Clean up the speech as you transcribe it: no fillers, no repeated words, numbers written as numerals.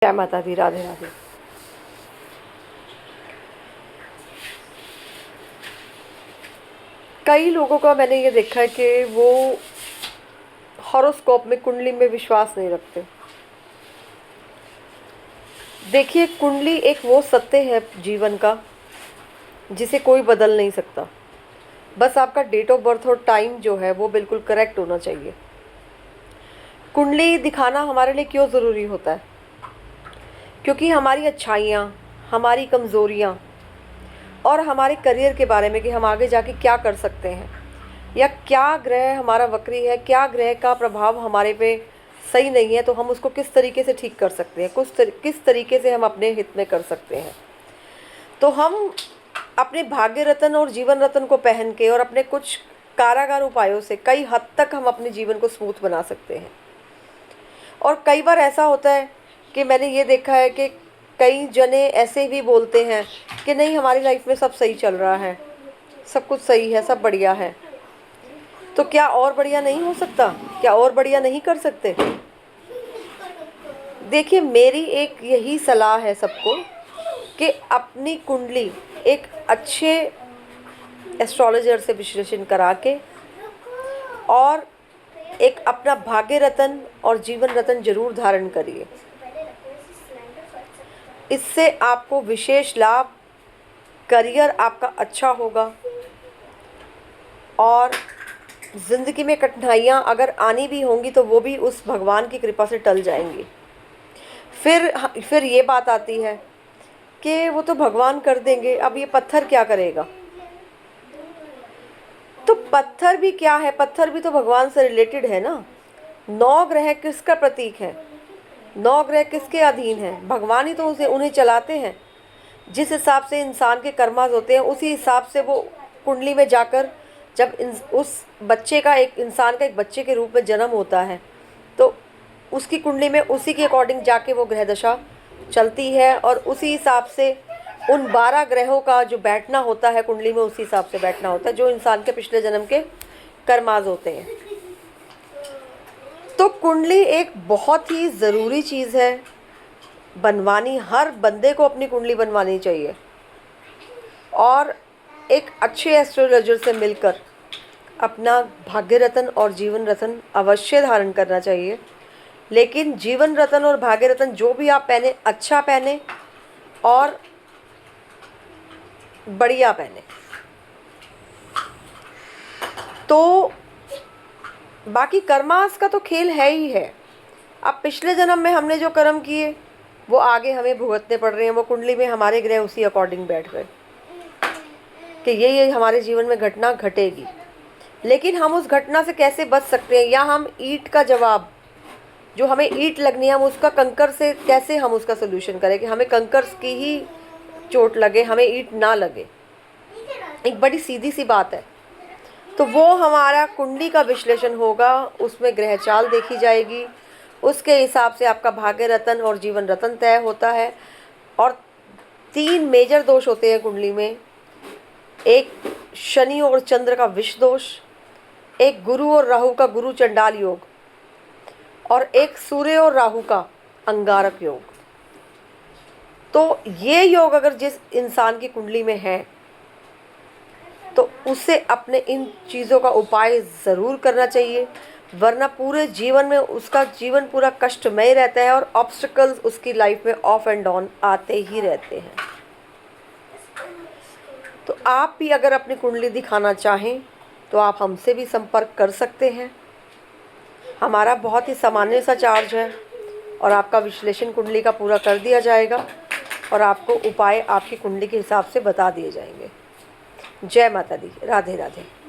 जय माता दी। राधे राधे। कई लोगों का मैंने ये देखा है कि वो हॉरोस्कोप में, कुंडली में विश्वास नहीं रखते। देखिए, कुंडली एक वो सत्य है जीवन का जिसे कोई बदल नहीं सकता। बस आपका डेट ऑफ बर्थ और टाइम जो है वो बिल्कुल करेक्ट होना चाहिए। कुंडली दिखाना हमारे लिए क्यों ज़रूरी होता है? क्योंकि हमारी अच्छाइयाँ, हमारी कमज़ोरियाँ और हमारे करियर के बारे में कि हम आगे जाके क्या कर सकते हैं, या क्या ग्रह हमारा वक्री है, क्या ग्रह का प्रभाव हमारे पे सही नहीं है, तो हम उसको किस तरीके से ठीक कर सकते हैं, किस तरीके से हम अपने हित में कर सकते हैं। तो हम अपने भाग्य रत्न और जीवन रत्न को पहन के और अपने कुछ कारागार उपायों से कई हद तक हम अपने जीवन को स्मूथ बना सकते हैं। और कई बार ऐसा होता है कि मैंने ये देखा है कि कई जने ऐसे भी बोलते हैं कि नहीं, हमारी लाइफ में सब सही चल रहा है, सब कुछ सही है, सब बढ़िया है। तो क्या और बढ़िया नहीं हो सकता? क्या और बढ़िया नहीं कर सकते? देखिए, मेरी एक यही सलाह है सबको कि अपनी कुंडली एक अच्छे एस्ट्रोलॉजर से विश्लेषण करा के और एक अपना भाग्य रत्न और जीवन रत्न जरूर धारण करिए। इससे आपको विशेष लाभ, करियर आपका अच्छा होगा और ज़िंदगी में कठिनाइयाँ अगर आनी भी होंगी तो वो भी उस भगवान की कृपा से टल जाएंगी। फिर ये बात आती है कि वो तो भगवान कर देंगे, अब ये पत्थर क्या करेगा? तो पत्थर भी क्या है? पत्थर भी तो भगवान से रिलेटेड है ना। 9 ग्रह किसका प्रतीक है? 9 ग्रह किसके अधीन है? भगवान ही तो उन्हें चलाते हैं। जिस हिसाब से इंसान के कर्मास होते हैं उसी हिसाब से वो कुंडली में जाकर, जब उस बच्चे का, एक इंसान का एक बच्चे के रूप में जन्म होता है, तो उसकी कुंडली में उसी के अकॉर्डिंग जाके वो ग्रह दशा चलती है और उसी हिसाब से उन 12 ग्रहों का जो बैठना होता है कुंडली में, उसी हिसाब से बैठना होता है जो इंसान के पिछले जन्म के कर्माज होते हैं। तो कुंडली एक बहुत ही ज़रूरी चीज़ है, बनवानी, हर बंदे को अपनी कुंडली बनवानी चाहिए और एक अच्छे एस्ट्रोलॉजर से मिलकर अपना भाग्य रत्न और जीवन रत्न अवश्य धारण करना चाहिए। लेकिन जीवन रत्न और भाग्य रत्न जो भी आप पहने, अच्छा पहने और बढ़िया पहने। तो बाकी कर्मास का तो खेल है ही है। अब पिछले जन्म में हमने जो कर्म किए वो आगे हमें भुगतने पड़ रहे हैं। वो कुंडली में हमारे ग्रह उसी अकॉर्डिंग बैठ गए कि ये हमारे जीवन में घटना घटेगी। लेकिन हम उस घटना से कैसे बच सकते हैं, या हम ईंट का जवाब, जो हमें ईंट लगनी है, हम उसका कंकर से कैसे हम उसका सोल्यूशन करें कि हमें कंकर की ही चोट लगे, हमें ईंट ना लगे। एक बड़ी सीधी सी बात है। तो वो हमारा कुंडली का विश्लेषण होगा, उसमें ग्रह चाल देखी जाएगी, उसके हिसाब से आपका भाग्य रत्न और जीवन रत्न तय होता है। और 3 मेजर दोष होते हैं कुंडली में। एक शनि और चंद्र का विष दोष, एक गुरु और राहु का गुरु चंडाल योग, और एक सूर्य और राहु का अंगारक योग। तो ये योग अगर जिस इंसान की कुंडली में है तो उसे अपने इन चीज़ों का उपाय ज़रूर करना चाहिए, वरना पूरे जीवन में उसका जीवन पूरा कष्टमय रहता है और ऑब्स्टिकल्स उसकी लाइफ में ऑफ एंड ऑन आते ही रहते हैं। तो आप भी अगर अपनी कुंडली दिखाना चाहें तो आप हमसे भी संपर्क कर सकते हैं। हमारा बहुत ही सामान्य सा चार्ज है और आपका विश्लेषण कुंडली का पूरा कर दिया जाएगा और आपको उपाय आपकी कुंडली के हिसाब से बता दिए जाएंगे। जय माता दी। राधे राधे।